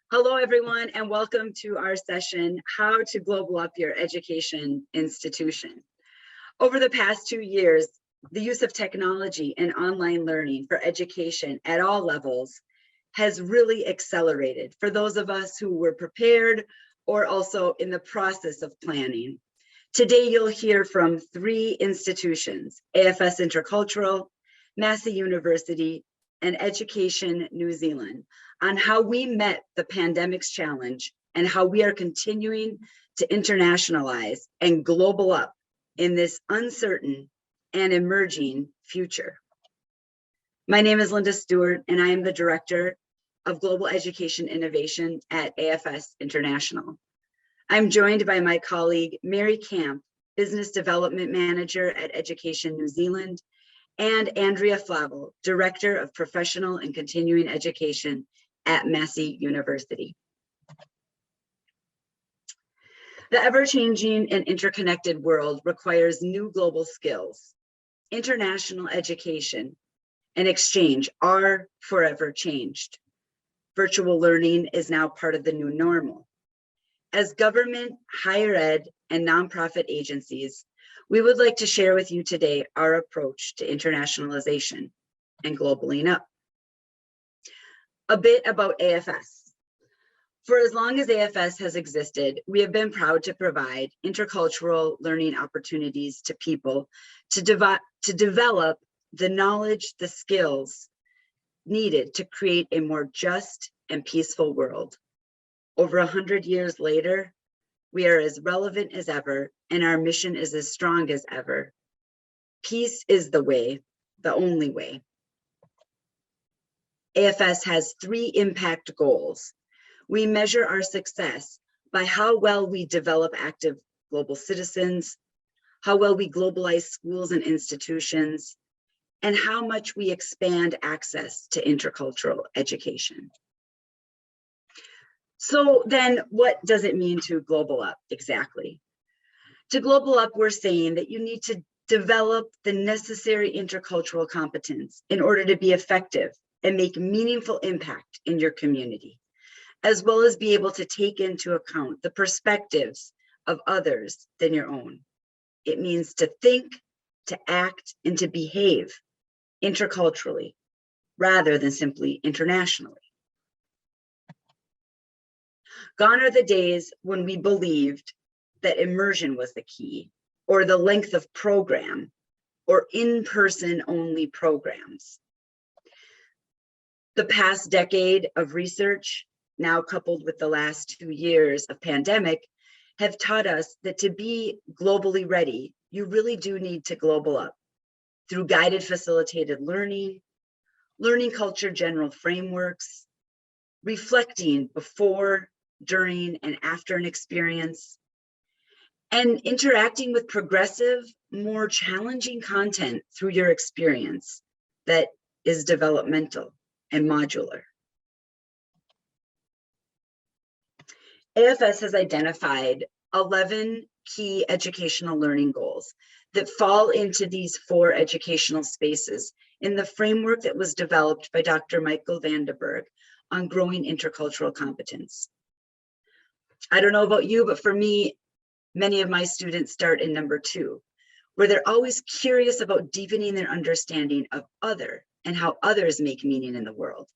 Hello, everyone, and welcome to our session, How to Global Up Your Education Institution. Over the past 2 years, the use of technology and online learning for education at all levels has really accelerated for those of us who were prepared or also in the process of planning. Today, you'll hear from 3 institutions, AFS Intercultural, Massey University, and Education New Zealand, on how we met the pandemic's challenge and how we are continuing to internationalize and global up in this uncertain and emerging future. My name is Linda Stewart, and I am the Director of Global Education Innovation at AFS International. I'm joined by my colleague, Mary Camp, Business Development Manager at Education New Zealand, and Andrea Flavel, Director of Professional and Continuing Education at Massey University. The ever-changing and interconnected world requires new global skills. International education and exchange are forever changed. Virtual learning is now part of the new normal. As government, higher ed, and nonprofit agencies, we would like to share with you today our approach to internationalization and globaling up. A bit about AFS. For as long as AFS has existed, we have been proud to provide intercultural learning opportunities to people to develop the knowledge, the skills needed to create a more just and peaceful world. Over 100 years later, we are as relevant as ever, and our mission is as strong as ever. Peace is the way, the only way. AFS has 3 impact goals. We measure our success by how well we develop active global citizens, how well we globalize schools and institutions, and how much we expand access to intercultural education. So then what does it mean to global up exactly? To global up, we're saying that you need to develop the necessary intercultural competence in order to be effective and make meaningful impact in your community, as well as be able to take into account the perspectives of others than your own. It means to think, to act, and to behave interculturally rather than simply internationally. Gone are the days when we believed that immersion was the key, or the length of program, or in-person only programs. The past decade of research, now coupled with the last 2 years of pandemic, have taught us that to be globally ready, you really do need to global up through guided facilitated learning, learning culture general frameworks, reflecting before, during, and after an experience, and interacting with progressive, more challenging content through your experience that is developmental and modular. AFS has identified 11 key educational learning goals that fall into these 4 educational spaces in the framework that was developed by Dr. Michael Vandenberg on growing intercultural competence. I don't know about you, but for me, many of my students start in number 2, where they're always curious about deepening their understanding of other and how others make meaning in the world.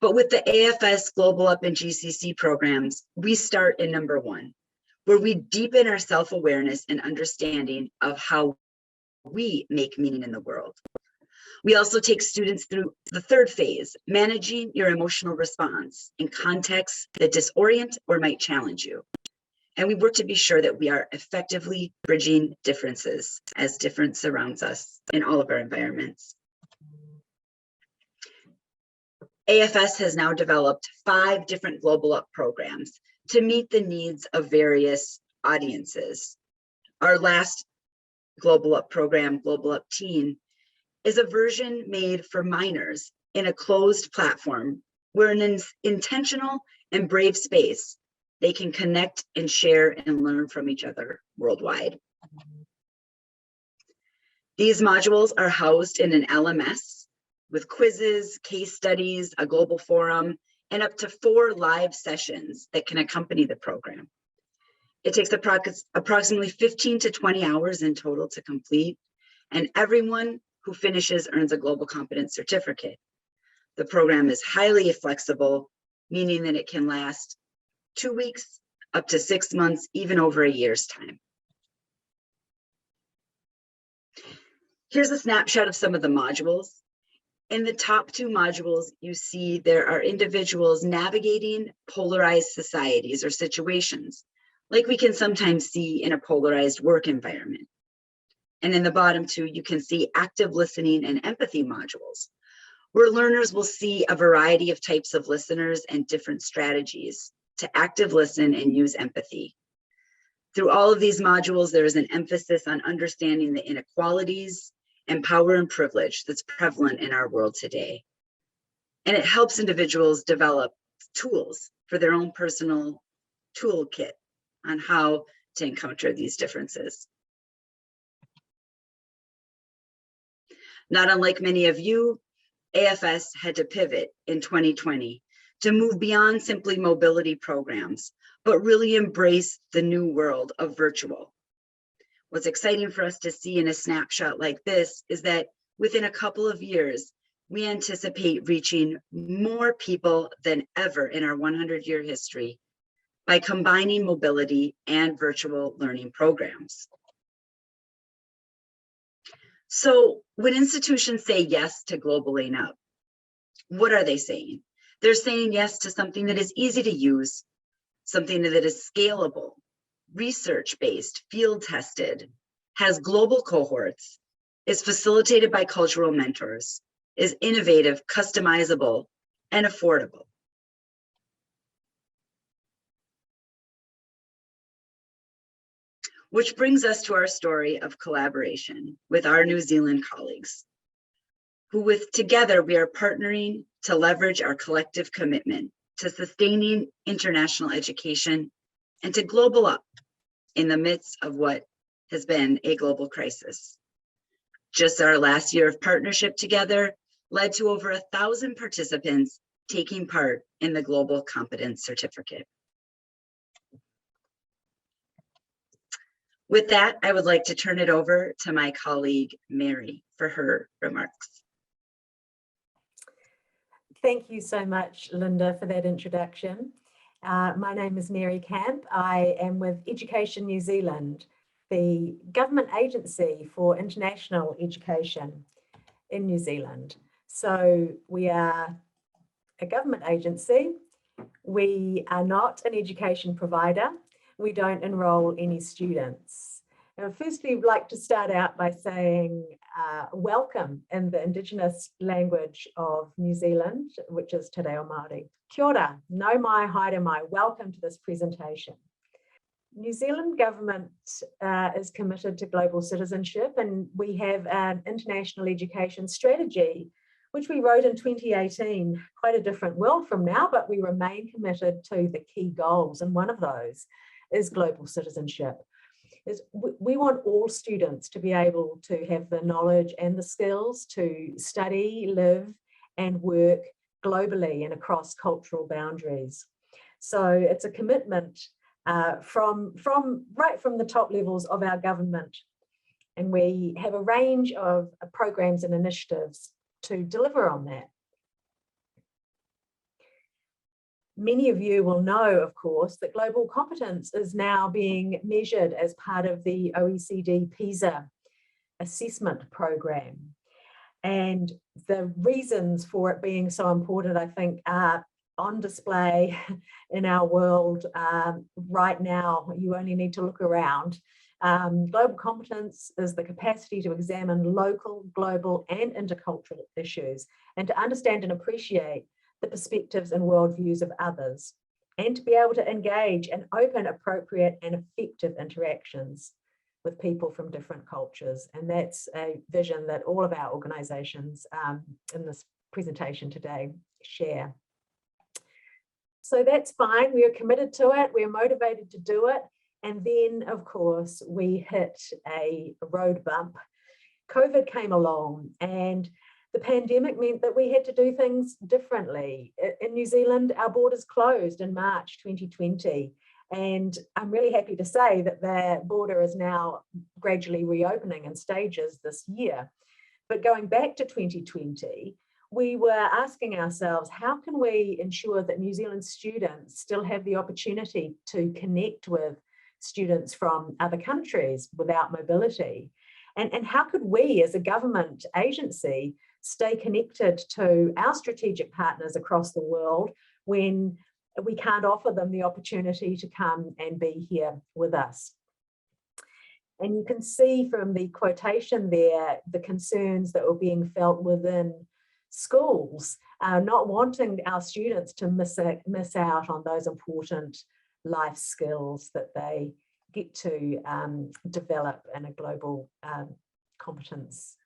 But with the AFS Global Up and GCC programs, we start in number 1, where we deepen our self-awareness and understanding of how we make meaning in the world. We also take students through the 3rd phase, managing your emotional response in contexts that disorient or might challenge you. And we work to be sure that we are effectively bridging differences as difference surrounds us in all of our environments. AFS has now developed 5 different Global Up programs to meet the needs of various audiences. Our last Global Up program, Global Up Teen, is a version made for minors in a closed platform where in an intentional and brave space, they can connect and share and learn from each other worldwide. These modules are housed in an LMS with quizzes, case studies, a global forum, and up to 4 live sessions that can accompany the program. It takes approximately 15 to 20 hours in total to complete, and everyone who finishes earns a Global Competence certificate. The program is highly flexible, meaning that it can last 2 weeks, up to 6 months, even over a year's time. Here's a snapshot of some of the modules. In the top 2 modules, you see there are individuals navigating polarized societies or situations, like we can sometimes see in a polarized work environment. And in the bottom 2, you can see active listening and empathy modules, where learners will see a variety of types of listeners and different strategies to active listen and use empathy. Through all of these modules, there is an emphasis on understanding the inequalities and power and privilege that's prevalent in our world today. And it helps individuals develop tools for their own personal toolkit on how to encounter these differences. Not unlike many of you, AFS had to pivot in 2020 to move beyond simply mobility programs, but really embrace the new world of virtual. What's exciting for us to see in a snapshot like this is that within a couple of years, we anticipate reaching more people than ever in our 100-year history by combining mobility and virtual learning programs. So when institutions say yes to globaling up, what are they saying? They're saying yes to something that is easy to use, something that is scalable, research-based, field-tested, has global cohorts, is facilitated by cultural mentors, is innovative, customizable, and affordable. Which brings us to our story of collaboration with our New Zealand colleagues, who together we are partnering to leverage our collective commitment to sustaining international education and to global up in the midst of what has been a global crisis. Just our last year of partnership together led to over 1,000 participants taking part in the Global Competence Certificate. With that, I would like to turn it over to my colleague, Mary, for her remarks. Thank you so much, Linda, for that introduction. My name is Mary Camp. I am with Education New Zealand, the government agency for international education in New Zealand. So we are a government agency. We are not an education provider. We don't enroll any students. Firstly, I'd like to start out by saying welcome in the Indigenous language of New Zealand, which is Te Reo Māori. Kia ora, nau mai, haere mai, welcome to this presentation. New Zealand government is committed to global citizenship, and we have an international education strategy, which we wrote in 2018, quite a different world from now, but we remain committed to the key goals, and one of those is global citizenship. We want all students to be able to have the knowledge and the skills to study, live, and work globally and across cultural boundaries. So it's a commitment right from the top levels of our government. And we have a range of programs and initiatives to deliver on that. Many of you will know, of course, that global competence is now being measured as part of the OECD PISA assessment program. And the reasons for it being so important, I think, are on display in our world right now. You only need to look around. Global competence is the capacity to examine local, global, and intercultural issues, and to understand and appreciate the perspectives and worldviews of others, and to be able to engage in open, appropriate, and effective interactions with people from different cultures. And that's a vision that all of our organisations in this presentation today share. So that's fine, we are committed to it, we're motivated to do it. And then, of course, we hit a road bump. COVID came along, and The pandemic meant that we had to do things differently. In New Zealand, our borders closed in March 2020, and I'm really happy to say that the border is now gradually reopening in stages this year. But going back to 2020, we were asking ourselves, how can we ensure that New Zealand students still have the opportunity to connect with students from other countries without mobility? And how could we as a government agency stay connected to our strategic partners across the world when we can't offer them the opportunity to come and be here with us? And you can see from the quotation there, the concerns that were being felt within schools, not wanting our students to miss out on those important life skills that they get to develop in a global competence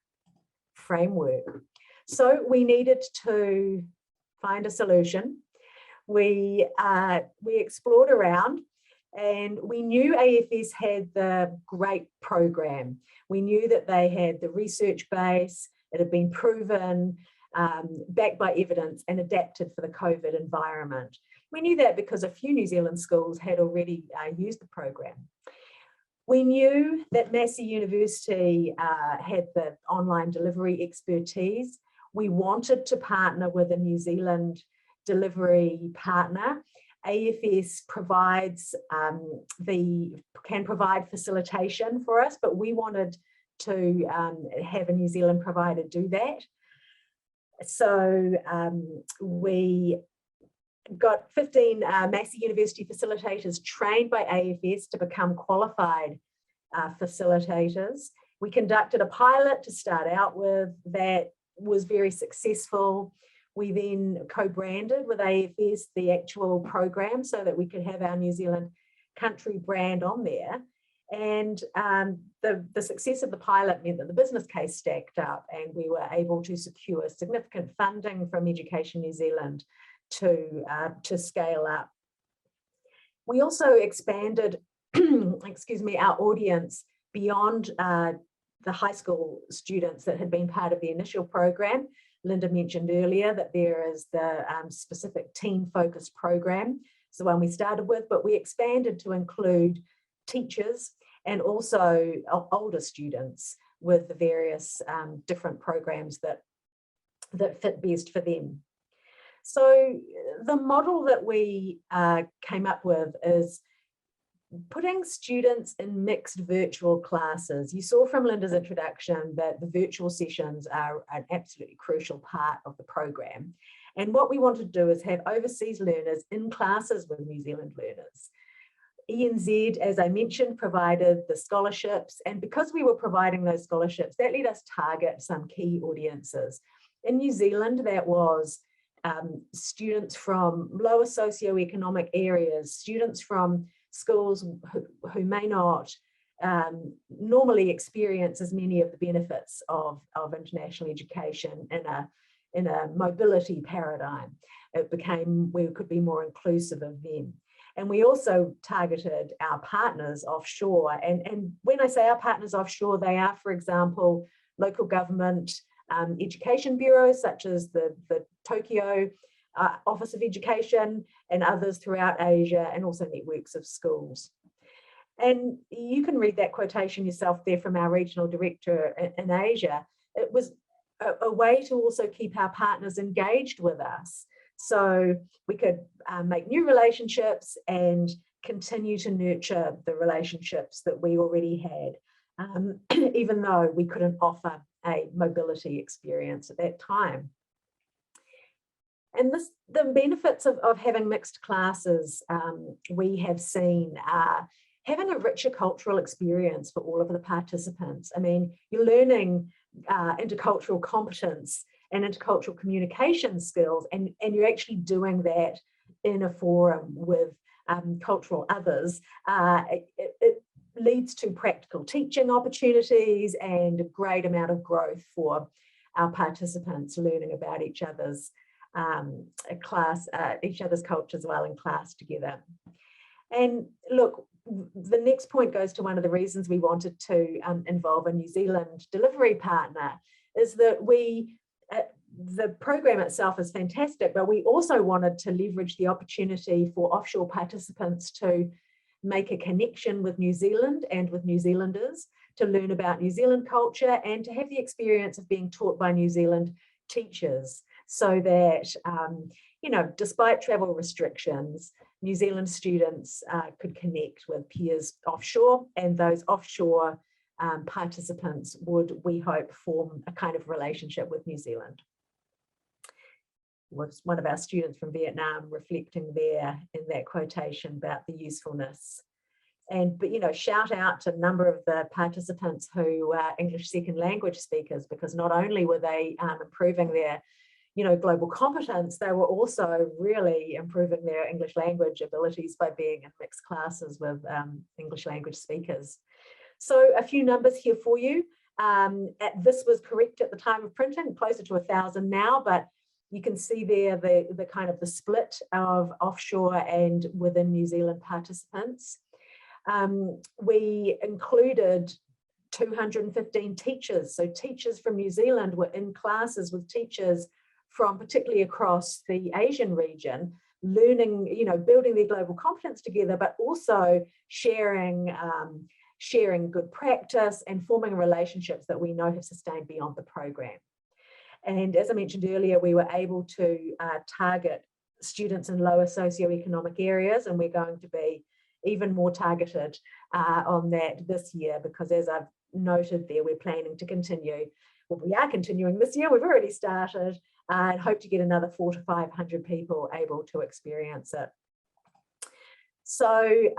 framework. So we needed to find a solution. We explored around, and we knew AFS had the great program. We knew that they had the research base, it had been proven, backed by evidence and adapted for the COVID environment. We knew that because a few New Zealand schools had already used the program. We knew that Massey University had the online delivery expertise. We wanted to partner with a New Zealand delivery partner. AFS can provide facilitation for us, but we wanted to have a New Zealand provider do that. So we got 15 Massey University facilitators trained by AFS to become qualified facilitators. We conducted a pilot to start out with that was very successful. We then co-branded with AFS the actual program so that we could have our New Zealand country brand on there. And the success of the pilot meant that the business case stacked up, and we were able to secure significant funding from Education New Zealand to scale up. We also expanded our audience beyond the high school students that had been part of the initial program. Linda mentioned earlier that there is the specific teen-focused program. It's the one we started with, but we expanded to include teachers and also older students with the various different programs that fit best for them. So the model that we came up with is putting students in mixed virtual classes. You saw from Linda's introduction that the virtual sessions are an absolutely crucial part of the program. And what we want to do is have overseas learners in classes with New Zealand learners. ENZ, as I mentioned, provided the scholarships, and because we were providing those scholarships, that let us target some key audiences. In New Zealand, that was students from lower socioeconomic areas, students from schools who may not normally experience as many of the benefits of international education in a mobility paradigm. We could be more inclusive of them. And we also targeted our partners offshore. And when I say our partners offshore, they are, for example, local government education bureaus, such as the Tokyo Office of Education and others throughout Asia, and also networks of schools. And you can read that quotation yourself there from our regional director in Asia. It was a way to also keep our partners engaged with us. So we could make new relationships and continue to nurture the relationships that we already had, even though we couldn't offer a mobility experience at that time. And the benefits of having mixed classes we have seen are having a richer cultural experience for all of the participants. I mean, you're learning intercultural competence and intercultural communication skills, and you're actually doing that in a forum with cultural others. It leads to practical teaching opportunities and a great amount of growth for our participants, learning about each other's each other's cultures while in class together. And look, the next point goes to one of the reasons we wanted to involve a New Zealand delivery partner, is that we the program itself is fantastic, but we also wanted to leverage the opportunity for offshore participants to make a connection with New Zealand and with New Zealanders, to learn about New Zealand culture and to have the experience of being taught by New Zealand teachers, so that, you know, despite travel restrictions, New Zealand students could connect with peers offshore, and those offshore participants would, we hope, form a kind of relationship with New Zealand. Was one of our students from Vietnam reflecting there in that quotation about the usefulness. But, you know, shout out to a number of the participants who are English second language speakers, because not only were they improving their, you know, global competence, they were also really improving their English language abilities by being in mixed classes with English language speakers. So a few numbers here for you. This was correct at the time of printing, closer to 1,000 now, but you can see there the kind of the split of offshore and within New Zealand participants. We included 215 teachers. So teachers from New Zealand were in classes with teachers from particularly across the Asian region, learning, you know, building their global competence together, but also sharing good practice and forming relationships that we know have sustained beyond the program. And as I mentioned earlier, we were able to target students in lower socioeconomic areas, and we're going to be even more targeted on that this year, because as I've noted there, we're planning to continue. Well, we are continuing this year, we've already started, and hope to get another 400 to 500 people able to experience it. So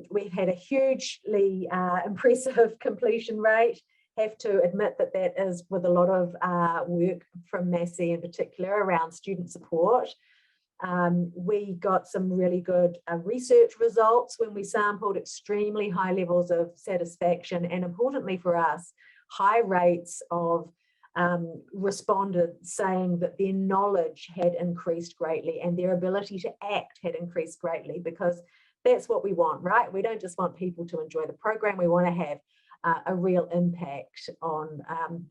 we've had a hugely impressive completion rate. Have to admit that that is with a lot of work from Massey in particular around student support. We got some really good research results when we sampled, extremely high levels of satisfaction, and importantly for us, high rates of respondents saying that their knowledge had increased greatly and their ability to act had increased greatly, because that's what we want, right? We don't just want people to enjoy the program, we want to have a real impact on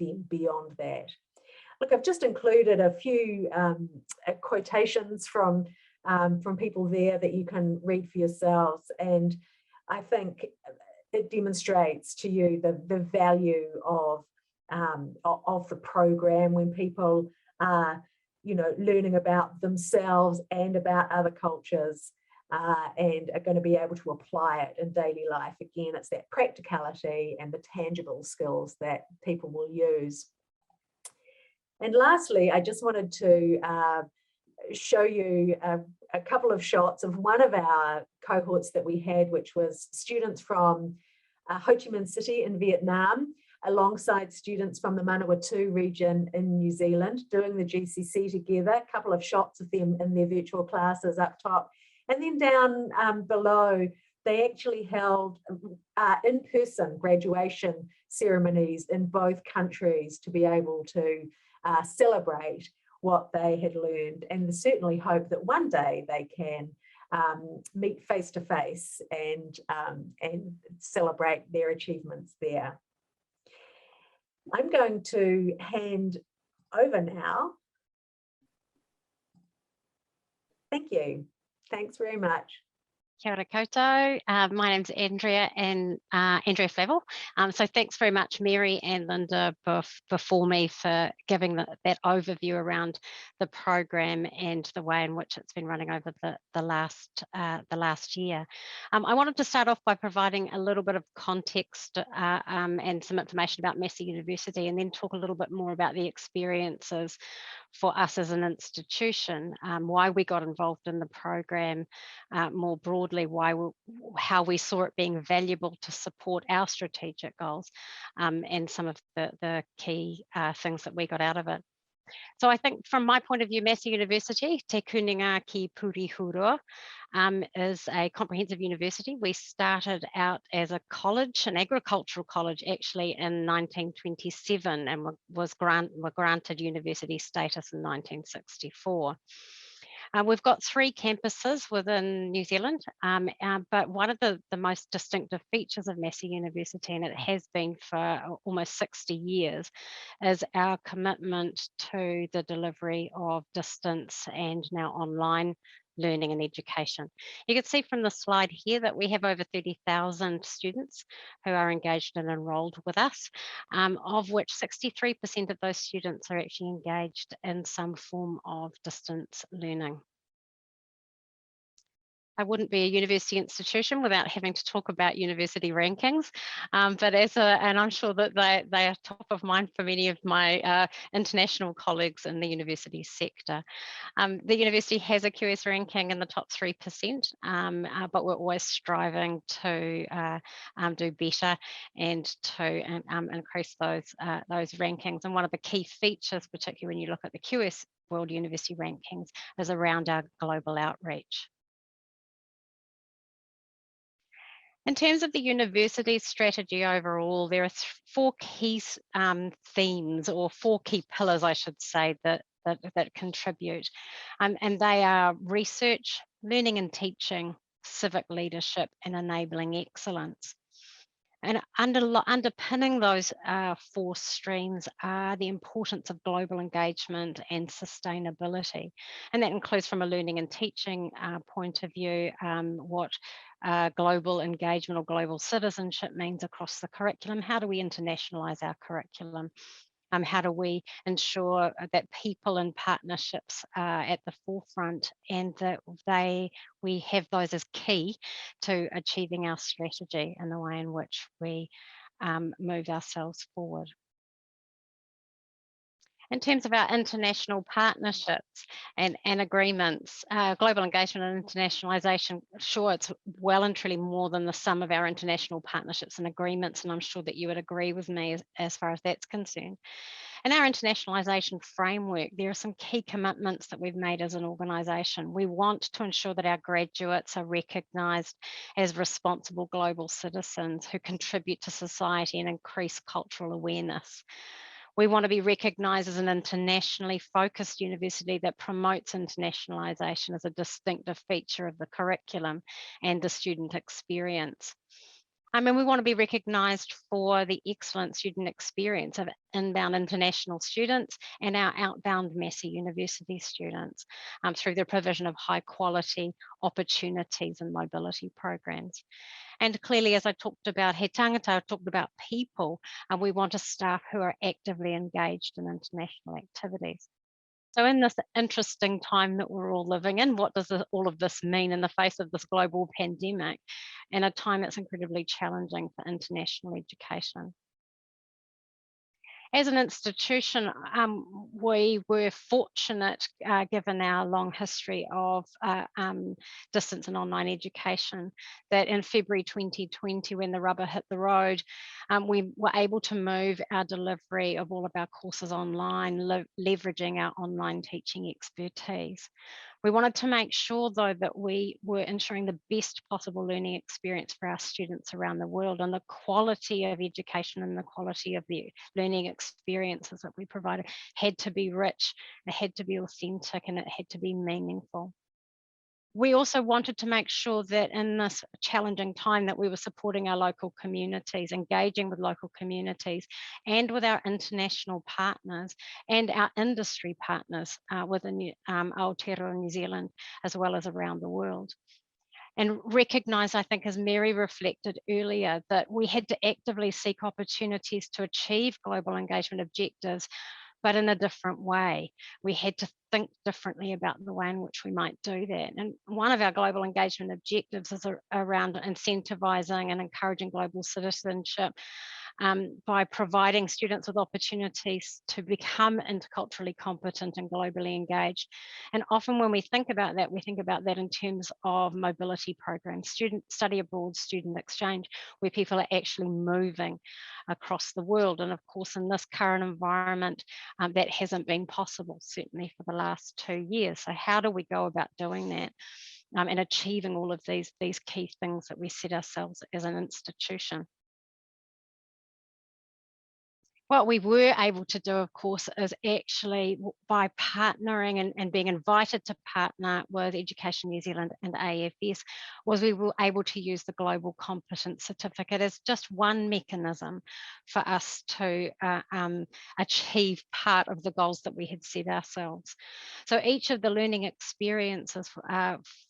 them beyond that. Look, I've just included a few quotations from people there that you can read for yourselves, and I think it demonstrates to you the value of the program when people are, you know, learning about themselves and about other cultures. And are going to be able to apply it in daily life. Again, it's that practicality and the tangible skills that people will use. And lastly, I just wanted to show you a couple of shots of one of our cohorts that we had, which was students from Ho Chi Minh City in Vietnam, alongside students from the Manawatu region in New Zealand, doing the GCC together. A couple of shots of them in their virtual classes up top. And then down below, they actually held in-person graduation ceremonies in both countries to be able to celebrate what they had learned, and certainly hope that one day they can meet face to face and celebrate their achievements there. I'm going to hand over now. Thank you. Thanks very much. Kia ora koutou. My name's Andrea and Andrea Flavel. So thanks very much, Mary and Linda, before me for giving that overview around the program and the way in which it's been running over the last year. I wanted to start off by providing a little bit of context and some information about Massey University, and then talk a little bit more about the experiences for us as an institution, why we got involved in the program more broadly, how we saw it being valuable to support our strategic goals, and some of the key things that we got out of it. So I think from my point of view, Massey University, Te Kuninga ki Purihurua, is a comprehensive university. We started out as a college, an agricultural college, actually in 1927, and were granted university status in 1964. We've got 3 campuses within New Zealand, but one of the most distinctive features of Massey University, and it has been for almost 60 years, is our commitment to the delivery of distance and now online learning and education. You can see from the slide here that we have over 30,000 students who are engaged and enrolled with us, of which 63% of those students are actually engaged in some form of distance learning. I wouldn't be a university institution without having to talk about university rankings, but and I'm sure that they are top of mind for many of my international colleagues in the university sector. The university has a QS ranking in the top 3%, but we're always striving to do better and to increase those rankings. And one of the key features, particularly when you look at the QS World University Rankings, is around our global outreach. In terms of the university's strategy overall, there are 4 key themes, or 4 key pillars, I should say, that contribute. And they are research, learning and teaching, civic leadership, and enabling excellence. And underpinning those 4 streams are the importance of global engagement and sustainability. And that includes, from a learning and teaching point of view, what global engagement or global citizenship means across the curriculum. How do we internationalize our curriculum? How do we ensure that people and partnerships are at the forefront, and that we have those as key to achieving our strategy and the way in which we move ourselves forward. In terms of our international partnerships and agreements, global engagement and internationalisation, sure, it's well and truly more than the sum of our international partnerships and agreements, and I'm sure that you would agree with me as far as that's concerned. In our internationalisation framework, there are some key commitments that we've made as an organisation. We want to ensure that our graduates are recognised as responsible global citizens who contribute to society and increase cultural awareness. We want to be recognised as an internationally focused university that promotes internationalisation as a distinctive feature of the curriculum and the student experience. And we want to be recognised for the excellent student experience of inbound international students and our outbound Massey University students through the provision of high quality opportunities and mobility programs. And clearly, as I talked about he tangata, I talked about people, and we want a staff who are actively engaged in international activities. So in this interesting time that we're all living in, what does all of this mean in the face of this global pandemic, and a time that's incredibly challenging for international education? As an institution, we were fortunate, given our long history of distance and online education, that in February 2020, when the rubber hit the road, we were able to move our delivery of all of our courses online, leveraging our online teaching expertise. We wanted to make sure, though, that we were ensuring the best possible learning experience for our students around the world, and the quality of education and the quality of the learning experiences that we provided had to be rich, it had to be authentic, and it had to be meaningful. We also wanted to make sure that in this challenging time that we were supporting our local communities, engaging with local communities and with our international partners and our industry partners within Aotearoa New Zealand, as well as around the world. And recognise, I think, as Mary reflected earlier, that we had to actively seek opportunities to achieve global engagement objectives, but in a different way. We had to think differently about the way in which we might do that. And one of our global engagement objectives is around incentivising and encouraging global citizenship by providing students with opportunities to become interculturally competent and globally engaged. And often when we think about that in terms of mobility programs, student study abroad, student exchange, where people are actually moving across the world. And of course, in this current environment, that hasn't been possible, certainly for the last 2 years. So how do we go about doing that and achieving all of these key things that we set ourselves as an institution? What we were able to do, of course, is actually by partnering and being invited to partner with Education New Zealand and AFS, was we were able to use the Global Competence Certificate as just one mechanism for us to achieve part of the goals that we had set ourselves. So each of the learning experiences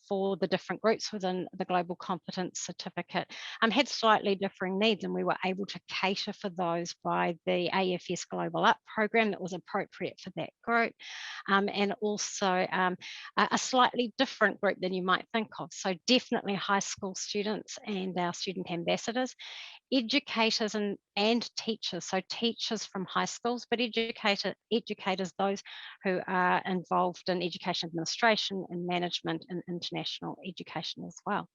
for the different groups within the Global Competence Certificate had slightly differing needs, and we were able to cater for those by the AFS Global Up program that was appropriate for that group, and also a slightly different group than you might think of. So definitely high school students and our student ambassadors, educators and teachers, so teachers from high schools, but educators, those who are involved in education administration and management and international education as well.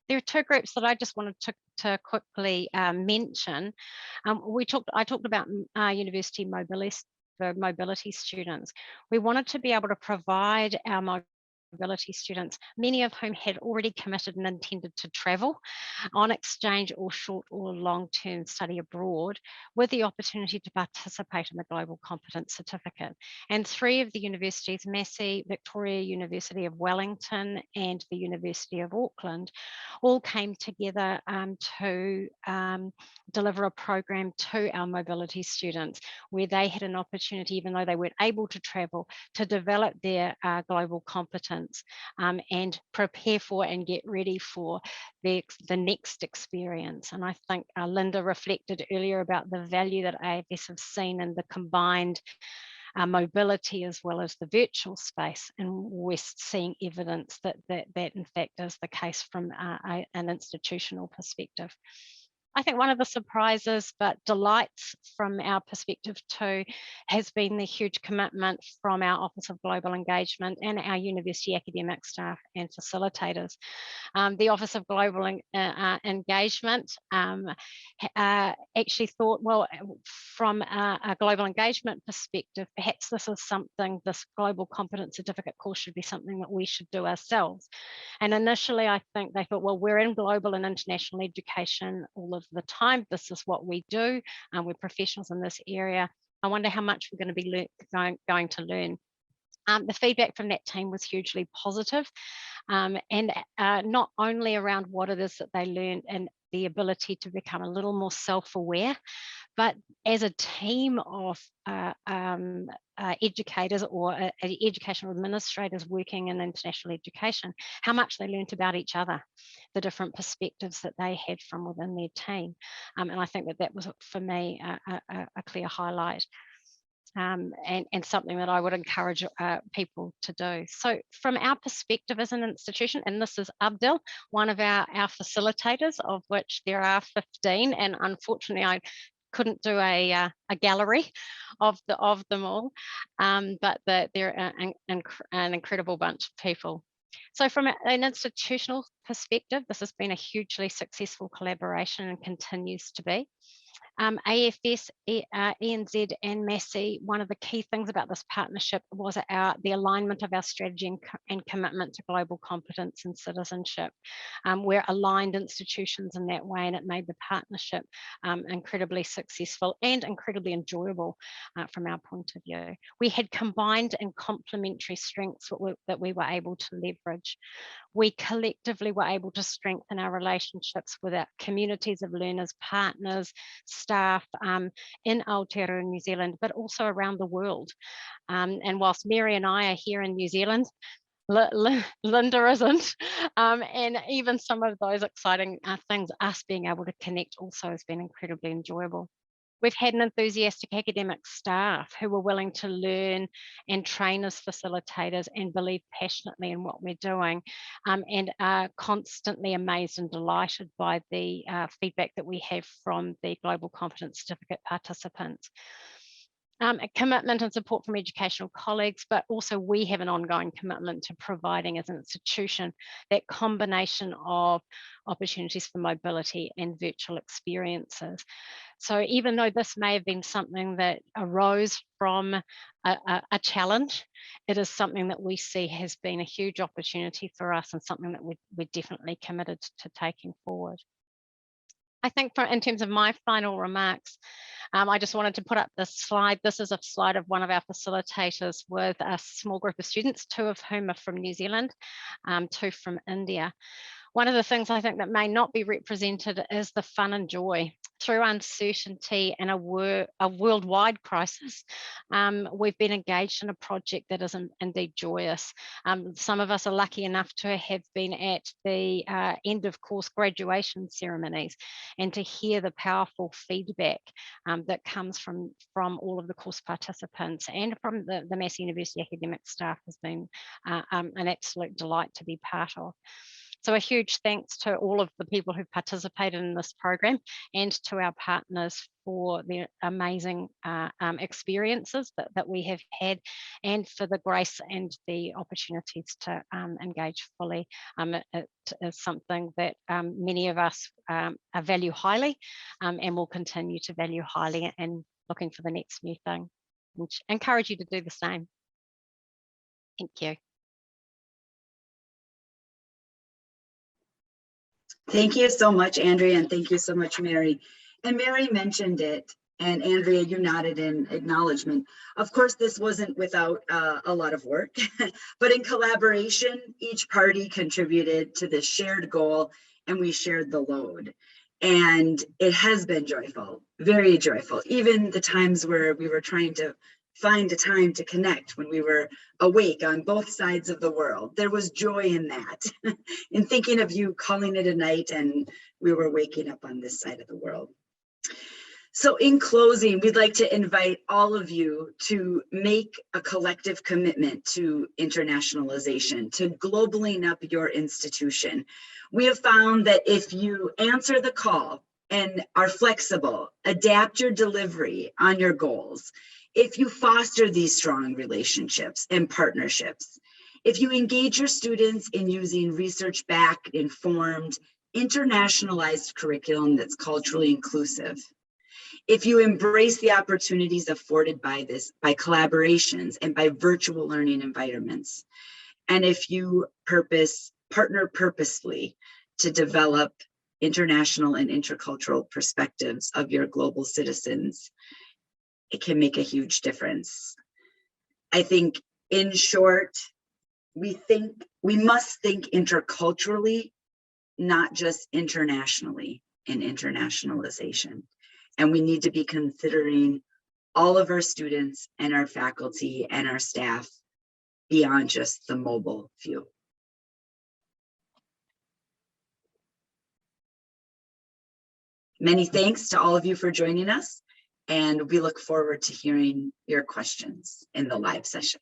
There are two groups that I just wanted to quickly mention. I talked about university mobility for mobility students. We wanted to be able to provide our mobility students, many of whom had already committed and intended to travel on exchange or short or long-term study abroad, with the opportunity to participate in the Global Competence Certificate. And three of the universities, Massey, Victoria University of Wellington and the University of Auckland, all came together to deliver a program to our mobility students, where they had an opportunity, even though they weren't able to travel, to develop their global competence and prepare for and get ready for the next experience. And I think Linda reflected earlier about the value that AFS have seen in the combined mobility as well as the virtual space, and we're seeing evidence that in fact is the case from an institutional perspective. I think one of the surprises but delights from our perspective too has been the huge commitment from our Office of Global Engagement and our university academic staff and facilitators. The Office of Global Engagement actually thought, well, from a global engagement perspective, perhaps this Global Competence Certificate course should be something that we should do ourselves. And initially, I think they thought, well, we're in global and international education all of the time. This is what we do. We're professionals in this area. I wonder how much we're going to be going to learn. The feedback from that team was hugely positive, and not only around what it is that they learned and the ability to become a little more self-aware, but as a team of educators or educational administrators working in international education, how much they learnt about each other, the different perspectives that they had from within their team. And I think that was, for me, a clear highlight. And something that I would encourage people to do. So from our perspective as an institution, and this is Abdul, one of our facilitators, of which there are 15, and unfortunately I couldn't do a gallery of them all, but they're an incredible bunch of people. So from an institutional perspective, this has been a hugely successful collaboration and continues to be. AFS, ENZ and Massey, one of the key things about this partnership was the alignment of our strategy and commitment to global competence and citizenship. We're aligned institutions in that way, and it made the partnership incredibly successful and incredibly enjoyable from our point of view. We had combined and complementary strengths that we were able to leverage. We collectively were able to strengthen our relationships with our communities of learners, partners, staff in Aotearoa, New Zealand, but also around the world. And whilst Mary and I are here in New Zealand, Linda isn't, and even some of those exciting things, us being able to connect also has been incredibly enjoyable. We've had an enthusiastic academic staff who were willing to learn and train as facilitators and believe passionately in what we're doing, and are constantly amazed and delighted by the feedback that we have from the Global Competence Certificate participants. A commitment and support from educational colleagues, but also we have an ongoing commitment to providing as an institution that combination of opportunities for mobility and virtual experiences. So even though this may have been something that arose from a challenge, it is something that we see has been a huge opportunity for us and something that we're definitely committed to taking forward. I think in terms of my final remarks, I just wanted to put up this slide. This is a slide of one of our facilitators with a small group of students, 2 of whom are from New Zealand, 2 from India. One of the things I think that may not be represented is the fun and joy. Through uncertainty and a worldwide crisis, we've been engaged in a project that is indeed joyous. Some of us are lucky enough to have been at the end of course graduation ceremonies and to hear the powerful feedback that comes from all of the course participants and from the Massey University academic staff has been an absolute delight to be part of. So a huge thanks to all of the people who've participated in this program and to our partners for the amazing experiences that we have had and for the grace and the opportunities to engage fully. It is something that many of us value highly and will continue to value highly and looking for the next new thing. And encourage you to do the same. Thank you. Thank you so much, Andrea, and thank you so much, Mary. And Mary mentioned it, and Andrea, you nodded in acknowledgement. Of course, this wasn't without a lot of work, but in collaboration, each party contributed to this shared goal, and we shared the load. And it has been joyful, very joyful. Even the times where we were trying to find a time to connect when we were awake on both sides of the world. There was joy in that, in thinking of you calling it a night and we were waking up on this side of the world. So in closing, we'd like to invite all of you to make a collective commitment to internationalization, to globaling up your institution. We have found that if you answer the call and are flexible, adapt your delivery on your goals, if you foster these strong relationships and partnerships, if you engage your students in using research-backed, informed, internationalized curriculum that's culturally inclusive, if you embrace the opportunities afforded by collaborations and by virtual learning environments, and if you partner purposefully to develop international and intercultural perspectives of your global citizens, it can make a huge difference. I think, in short, we must think interculturally, not just internationally in internationalization. And we need to be considering all of our students and our faculty and our staff beyond just the mobile view. Many thanks to all of you for joining us. And we look forward to hearing your questions in the live session.